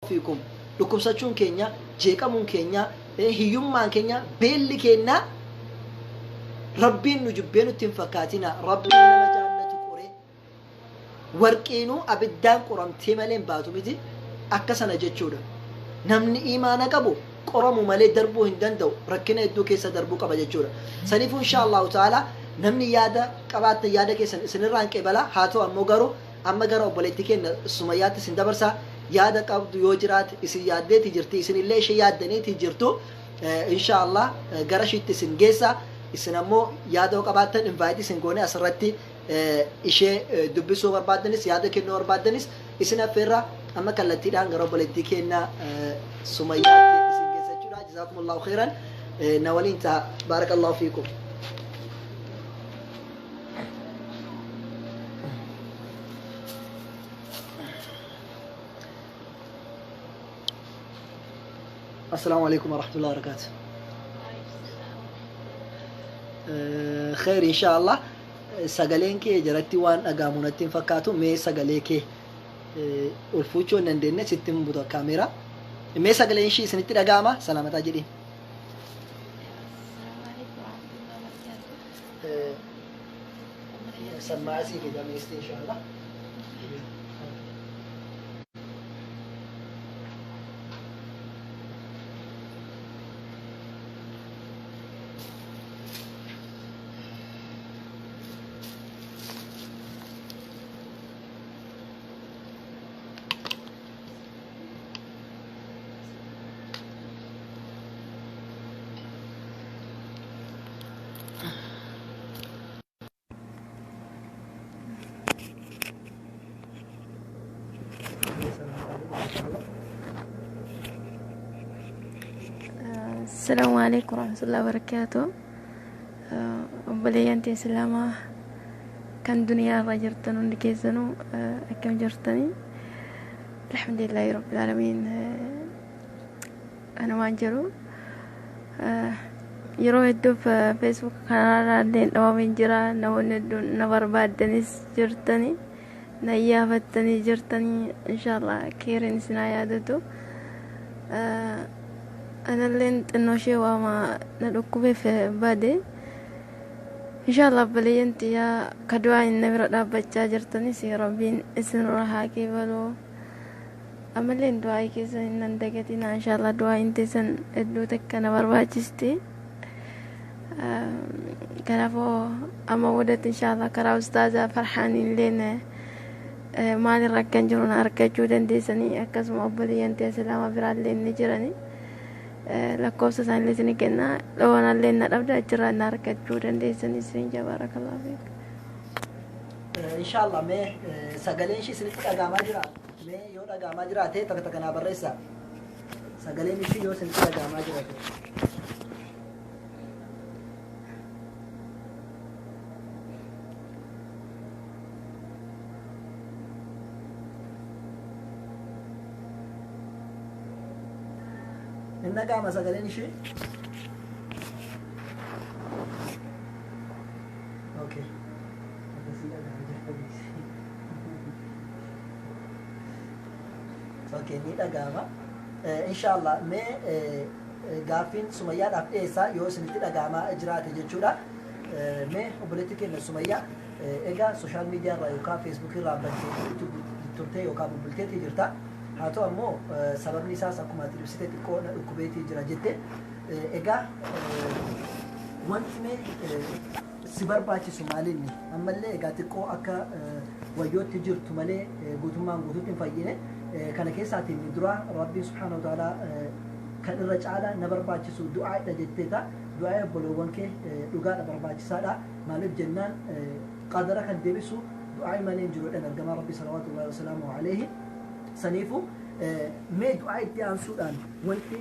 fiikum dhukkubsachuun keenya jeeqamuun keenya hiyyummaan keenya beelli keenya rabbiin nu jubbee nutti hin fakkaatina rabbiin nama jaallatu qoree warqiinuu abiddaan qoramtee malee baatu miti akka sana jechuudha namni iimaana qabu qoramu malee darbuu hin danda'u rakkina hedduu keessa darbuu qaba jechuudha saniifuu inshaallahu ta'ala namni yaada qabaatan yaada keessan isinirraan qeebala haa ta'u ammoo garuu amma gara obboleettii keenya Sumayyaatti isin dabarsa yaada qabdu yoo jiraate isin yaaddeeti jirti isinillee ishee yaaddaniiti jirtu inshaallah gara ishiitti isin geessa isin ammoo yaada qabaatan invite isin goone asirratti ishee dubbisuu barbaaddanis yaada kennuu barbaaddanis isin affeerra amma kallattiidhaan gara obboleettii keenya Sumayyaatti isin geessachuudha jazakumullahu khairan na waliin ta'a barakallahu fiikum. السلام عليكم ورحمة الله وبركاته. خير إن شاء الله. سجلين كي جرتي وان أقامونتين فكاتو مي سجلين كي الفوتشو نندين ستين بدو كاميرا مي سجلين شيء سنتي أقامة سلامة أجري. سماسي كده ميستي إن شاء الله. السلام عليكم ورحمة الله وبركاته. وبليانتي سلامة كان دنيا راجرتنو نكيزنو أكم جرتني الحمد لله رب العالمين. أنا وانجرو يروح يدو في فيسبوك كان لين نوامين جرا نور بعد دنيس جرتني نيافتني جرتني إن شاء الله كيرين سنايادتو أنا لين تنوشي وما ندوكوبي في بادي إن شاء الله بلينت يا كدواء النبي رضا بچا جرتني سي ربين اسن روحا كيبلو أملين دعاء كيسن نندقتنا إن شاء الله دعاء انتسن ادو تكنا برباجستي كنافو أما ودت إن شاء الله كرا أستاذة فرحانين لنا مالي ركن جرون أركجو دندسني أكسم أبلينت يا سلامة براد لين نجرني lakkoofsa isaanii isin kenna loonaan leen na dhabda achirraa na argachuu dandeessanii isin jabaarakallahu fiik. Inshallah mee sagaleen ishii isinitti dhagaamaa jira mee yoo dhagaamaa jiraate takka kanaa barreessa sagaleen ishii yoo isinitti dhagaamaa jiraate. إنك ما سجلين شيء؟ أوكي. أوكي نيدا جاما. إن شاء الله ما قافين سمية أبتيسا يوسف نيدا جاما إجراءات جدّولا ما وبلتك إن سمية إجا سوشيال ميديا رايوكا فيسبوك رابطة تورتي يوكا ببلتة تجرتا. هاتو أمو سبب نساس أكو ما تلبسته تكون الكوبيتي جراجته إجا وانتمي سبار باتي سوماليني أما اللي إجا تكو أكا ويوت تجر تمالي قطمان قطوتين فاينة كان كيساتي ندرا ربي سبحانه وتعالى كان الرجال نبر باتي سو دعاء تجتتا دعاء بلوان كه لقاء نبر باتي سادا مالب جنان قادرة كان دبسو دعاء مالين جرود أن الجماعة ربي صلوات الله وسلامه عليه سنيفو ما دعاء تيان سودان وانتي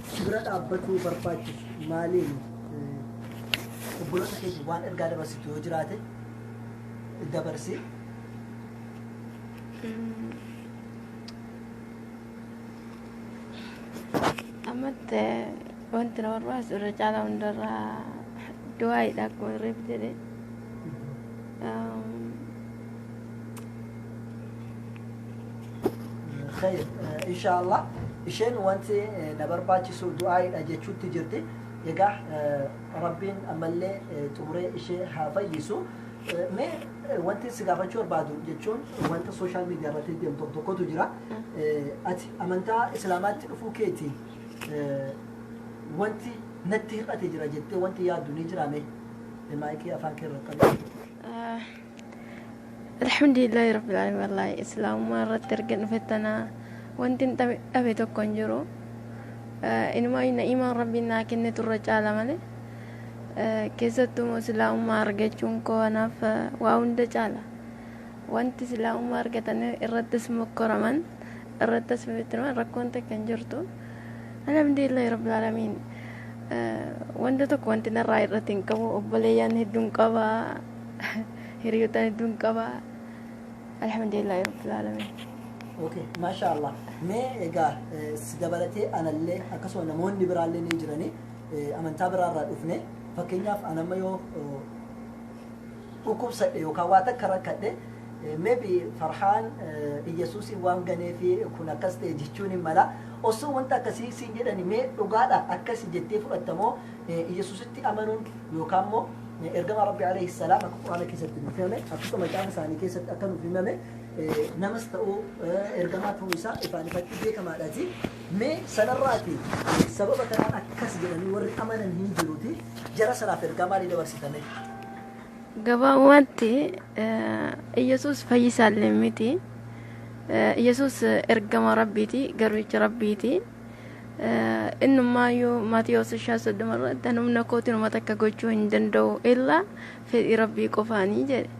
سبرات أبتو برباش مالين وبلوت كيس وان إرجع بس توجراته الدبرسي أمت وانت نور راس الرجال وندر دعاء لك وريب جدي خير إن شاء الله إشين وانت نبرباتي سو دعاء أجتشو تجرتي يقع ربين أملي توري إشي حافيسو ما وانت سقافة شور بعدو جتشون وانت سوشيال ميديا رتي ديم تقطو تجرا أتي أمانتا إسلامات فوكيتي وانت نتير أتجرا جتي وانت يا دوني جرامي ما يكي أفكر الحمد لله رب العالمين والله إسلام مرة ترجع فتنا وانت أبي تكونجرو إنما إن إيمان ربنا كنا ترجع ماله كيسة مسلم مارجع چونكو أنا فواوند جالا وانت سلام مارجع تنا إرتس مكرمان إرتس بيتنا ركون تكنجرتو الحمد لله رب العالمين وانت تكون نراي رتين كوا أبليان هدون كوا هريوتان هدون كوا الحمد لله رب العالمين اوكي ما شاء الله ما ايغا سدبلتي انا اللي اكسو نمون برالي نيجراني امانتا برارا دفني فكينياف انا مايو وكوب سديو كواتا كركده maybe فرحان يسوسي وان غني في كنا كاستي جيچوني مالا اوسو وانتا كسي سينجداني مي دوغادا اكاسي جتي فقتمو يسوستي امنون يوكامو ارغم ربي عليه السلام القران كيست فهمه اكتو مجان ثاني كيست اكنو في ممه نمستو ارغمات ويسا افاني فتي كما داتي مي سنراتي سبب ترى اكاس جدني ور امنن هنجروتي جرى سلاف ارغما لي دورسيتني gabaawwanti Yesuus fayyisaa miti Yesuus ergama rabbiiti garbicha rabbiiti innumaayyuu Maatiyoos 5:30 humna kootiin uummata akka gochuu hin danda'u illaa fedhii rabbii qofaanii jedhe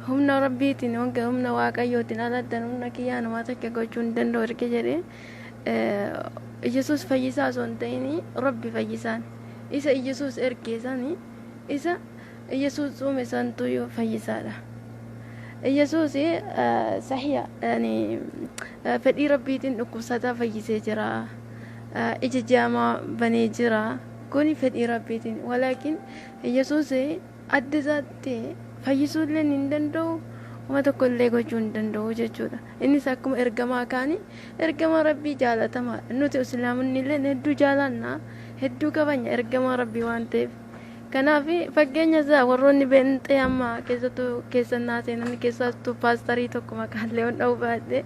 humna rabbiitiin humna waaqayyootiin alatti humna kiyyaan uummata akka gochuu hin danda'u erga jedhe Yesuus fayyisaa osoo hin ta'in rabbi fayyisaan isa Yesuus ergeessanii isa يسوع مثلاً تويو فيسارة يسوع صحيح يعني فدي ربي تين نقصتا فيسجرا إججاما بنيجرا كوني فدي ربي تين ولكن يسوع أدزات فيسول لنندندو وما تقول لego جندندو جوجا إني ساكم إرجما كاني إرجما ربي جالة تما نوتي إسلام نيلن هدو جالنا هدو كباني إرجما ربي وانتف kanafi fageenya za warroonni beentee amma keessannaa seenan keessattuu paastarii tokko maqaan leewwan dha'uu baadhee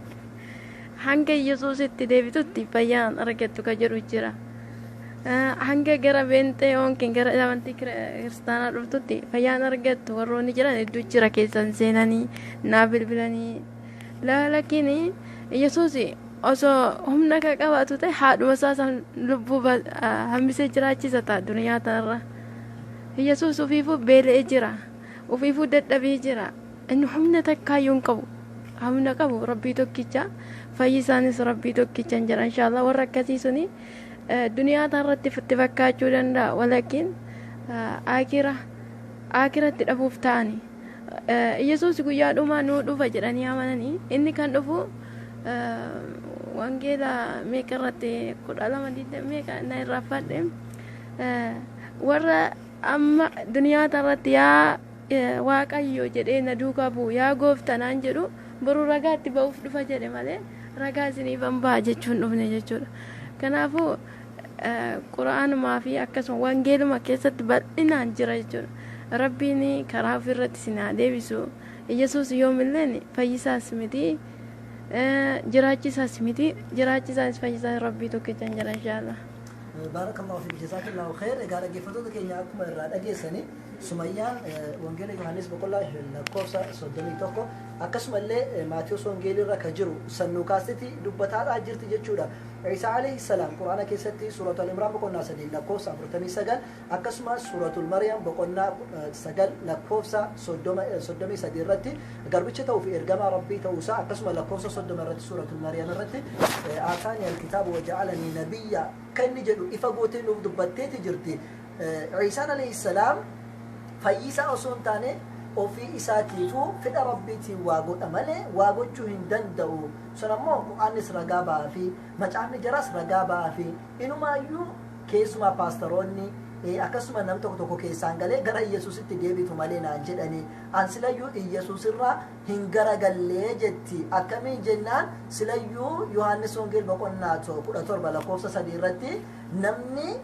hanga Yesuusitti deebitutti fayyaan argattu ka jedhu jira hanga gara beentee yookiin gara amantii kiristaanaa dhuftutti fayyaan argattu warroonni jiran hedduu jira keessan seenanii naa bilbilanii lakin Yesuus osoo humna ka qabaatu ta'e haadhuma isaa lubbuu hambisee jiraachisa ta'a duniyaa tanarra Yesuus ufiifuu beela'ee jira ufiifuu dadhabee jira inni humna takkaayyuu hin qabu humna qabu rabbii tokkicha fayyisaanis rabbii tokkicha hin jira inshaallah warra akkasii suni duniyaa tanarratti itti fakkaachuu danda'a walakin aakiratti dhabuuf ta'ani Yesuus guyyaa dhumaa nuu dhufa jedhanii amananii inni kan dhufu wangeela meeqa irratti 12 meeqa na irraa fadhe warra amma duniyaa tanarratti yaa waaqayyo jedhee na duukaa bu'u yaa gooftanaan jedhu boruu ragaatti ba'uuf dhufa jedhe malee ragaa isiniif hin ba'a jechuun dhufne jechuudha kanaafuu qura'aanumaa fi akkasuma wangeeluma keessatti bal'inaan jira jechuudha rabbiin karaa ofirratti isin haa deebisu Yesuus yoomilleen fayyisaas miti jiraachisaas miti jiraachisaanis fayyisaas rabbii tokkicha hin jira inshaallah بارك الله فيك جزاك الله خير قال جفتو كينيا كما الراد اجيسني سميان وانجيل يوحنس بقول الله الكوسا صدني توكو اكسم اللي ماتيوس وانجيل را كجرو سنو كاستي دبتا اجرت جچودا عيسى عليه السلام قران كيستي سوره العمران بقولنا سدي لكوسا برتمي سجل اكسم سوره المريم بقولنا سجل لكوسا صدمي سديرتي غربچتو في ارغما ربي توسا اكسم لكوسا صدمرت سوره المريم رتي اعطاني الكتاب وجعلني نبيا كان جدو إفقوتين ودبتين تجرتي عيسى عليه السلام فيسا أصنتاني وفي إساتيفو في ربيتي واقود أمالي واقود جوهن دندو سنمو مؤنس رقابا في مجعن جراس رقابا في إنو ما يو كيسما باستروني akkasuma nam tokko keessaan galee gara Yesuusitti deebitu malee naan jedhanii an silayyuu Yesuus irraa hin garagallee jetti akkamiin jennaan silayyuu Yohaannis Wongeel boqonnaa 17 lakkoofsa 3 irratti namni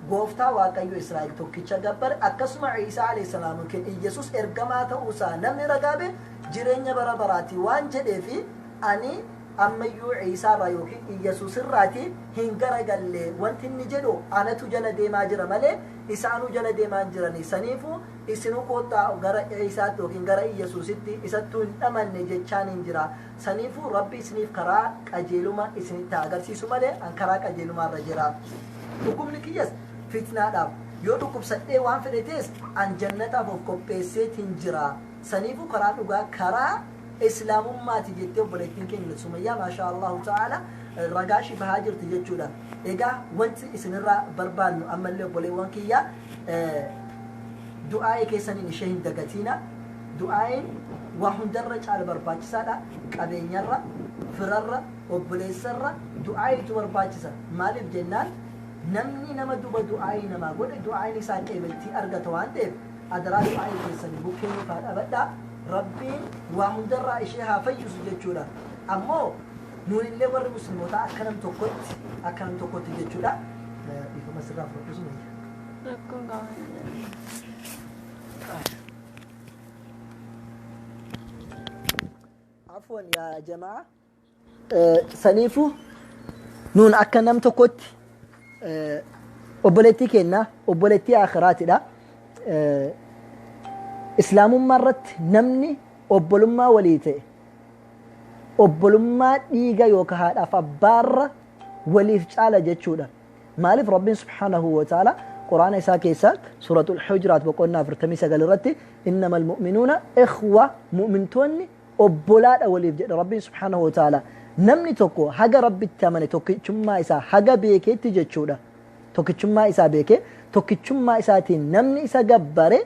gooftaa waaqayyo Israa'el tokkicha gabbare akkasuma Iisaa alayhi salaam ken Yesuus ergamaa ta'uusaa namni ragaabe jireenya bara baraati waan jedheefi ani ammayyuu Iisaa irraa yookiin Yesuus irraati hin garagalle wanti inni jedhu anatu jala deemaa jira malee isaanu jala deemaa jirani saniifu isinu koottaa gara Iisaatti yookiin gara Yesuusitti isattuu hin dhamanne jechaan hin jira saniifu rabbi isiniif karaa qajeeluma isinitti agarsiisu malee an karaa qajeelumaarra jira dhukkubni kiyyas fitnaadhaaf yoo dhukkubsadhee waan fedhetes an jannataaf of qopheesseetiin jira saniifu karaa dhugaa karaa islaamummaati jettee obboleettiin keenya Sumayyaa maashaa Allahu ta'ala ragaa shifahaa jirti jechuudha egaa wanti isinirraa barbaannu ammallee obboleewwan kiyya du'aa'ee keessaniin ishee hin dagatiina du'aa'een waa hundarra caala barbaachisaadha qabeenyarra firarra obboleessarra du'aa'iitu barbaachisa maaliif jennaan namni nama duba du'aa'ii namaa godhe du'aa'iin isaa qeebaltii argata waan ta'eef adaraa du'aa'ii keessanii bukkee faa dhabadhaa rabbiin waa hundarraa ishee haa fayyisu jechuudha ammoo nuun illee warri muslimootaa akka nam tokkotti jechuudha ifama sirraa fudhatu rakkoon afwan yaa jamaa saniifu nuun akka nam tokkotti obboleettii kenna obboleettii akhiraatidha islaamummaa irratti namni obbolummaa walii ta'e obbolummaa dhiiga yookaan haadhaaf abbaarra waliif caala jechuudha maaliif rabbiin subhaanahu wa ta'ala quraana isaa keessa suuratul hujuraat boqonnaa 49 irratti innamal mu'minuuna ikhwa mu'mintoonni obbolaadha waliif jedha rabbiin subhaanahu wa ta'ala namni tokko haga rabbitti amane tokkichummaa isaa haga beekeetti jechuudha tokkichummaa isaa beekee tokkichummaa isaatiin namni isa gabbare